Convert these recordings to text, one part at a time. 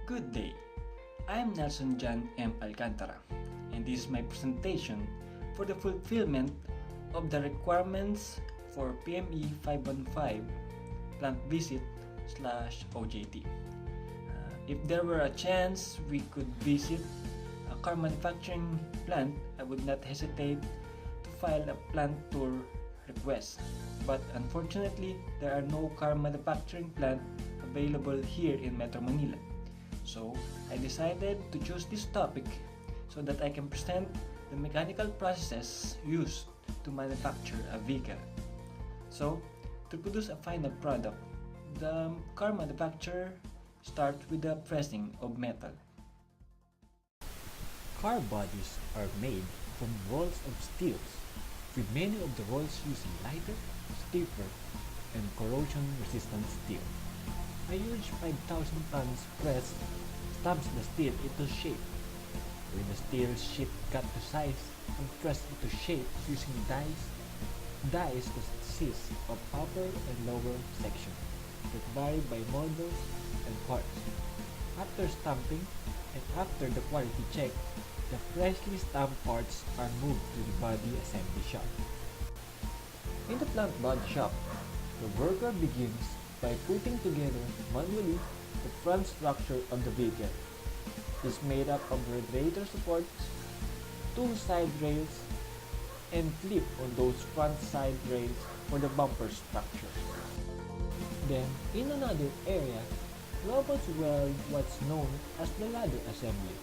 Good day, I am Nelson John M. Alcantara, and this is my presentation for the fulfillment of the requirements for PME 515 plant visit/OJT. If there were a chance we could visit a car manufacturing plant, I would not hesitate to file a plant tour request. But unfortunately, there are no car manufacturing plant available here in Metro Manila. So I decided to choose this topic so that I can present the mechanical processes used to manufacture a vehicle. So to produce a final product, the car manufacturer starts with the pressing of metal. Car bodies are made from rolls of steels, with many of the rolls using lighter, stiffer, and corrosion-resistant steel. A huge 5,000 tons press stamps the steel into shape. When the steel sheet cut to size and pressed into shape using dies consist of upper and lower sections that vary by models and parts. After stamping and after the quality check, the freshly stamped parts are moved to the body assembly shop. In the plant body shop, the worker begins by putting together manually the front structure of the vehicle. It is made up of radiator supports, two side rails, and clip on those front side rails for the bumper structure. Then, in another area, robots weld what's known as the ladder assembly.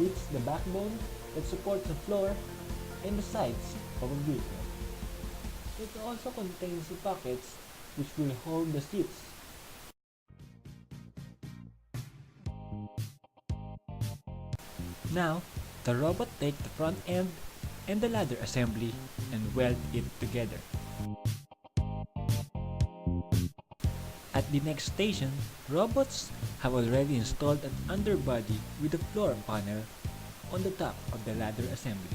It's the backbone that supports the floor and the sides of a vehicle. It also contains the pockets which will hold the seats. Now, the robot takes the front end and the ladder assembly and weld it together. At the next station, robots have already installed an underbody with a floor panel on the top of the ladder assembly.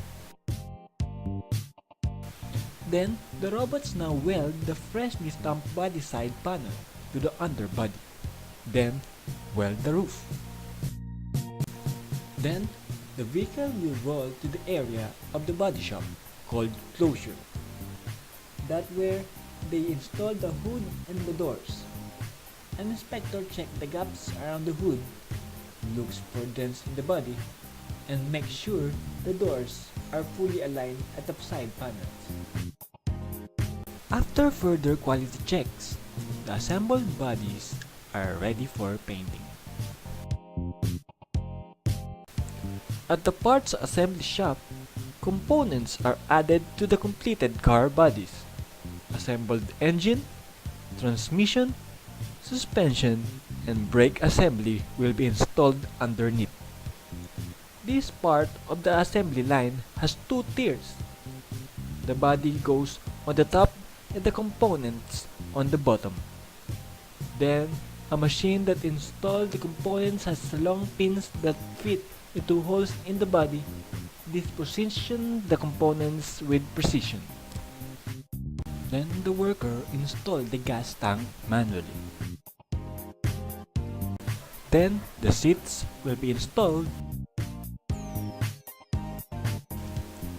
Then, the robots now weld the freshly stamped body side panel to the underbody. Then, weld the roof. Then, the vehicle will roll to the area of the body shop called closure. That's where they install the hood and the doors. An inspector checks the gaps around the hood, looks for dents in the body, and makes sure the doors are fully aligned at the side panels. After further quality checks, the assembled bodies are ready for painting. At the parts assembly shop, components are added to the completed car bodies. Assembled engine, transmission, suspension, and brake assembly will be installed underneath. This part of the assembly line has two tiers. The body goes on the top and the components on the bottom. Then, a machine that installs the components has long pins that fit into holes in the body. This positions the components with precision. Then the worker installs the gas tank manually. Then the seats will be installed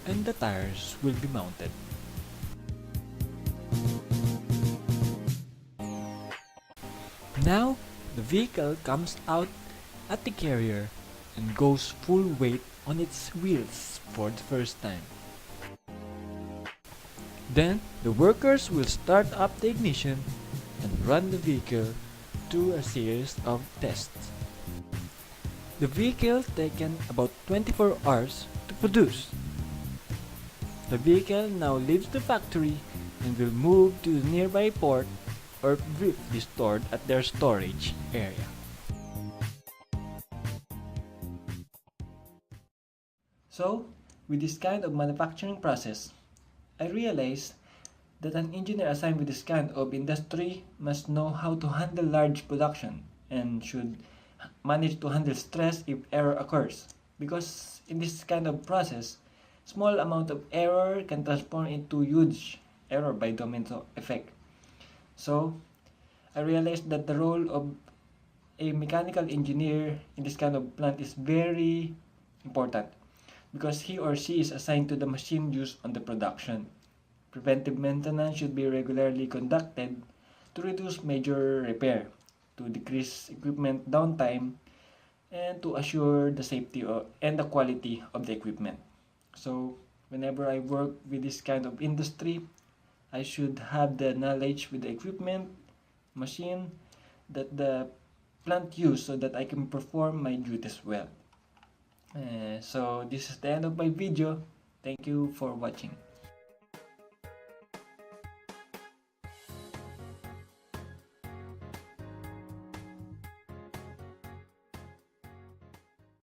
and the tires will be mounted. Now, the vehicle comes out at the carrier and goes full weight on its wheels for the first time. Then, the workers will start up the ignition and run the vehicle through a series of tests. The vehicle taken about 24 hours to produce. The vehicle now leaves the factory and will move to the nearby port or briefly stored at their storage area. So, with this kind of manufacturing process, I realized that an engineer assigned with this kind of industry must know how to handle large production and should manage to handle stress if error occurs. Because in this kind of process, small amount of error can transform into huge error by domino effect. So, I realized that the role of a mechanical engineer in this kind of plant is very important because he or she is assigned to the machine used on the production. Preventive maintenance should be regularly conducted to reduce major repair, to decrease equipment downtime, and to assure the safety and the quality of the equipment. So, whenever I work with this kind of industry, I should have the knowledge with the equipment, machine, that the plant use so that I can perform my duties well. So, this is the end of my video. Thank you for watching.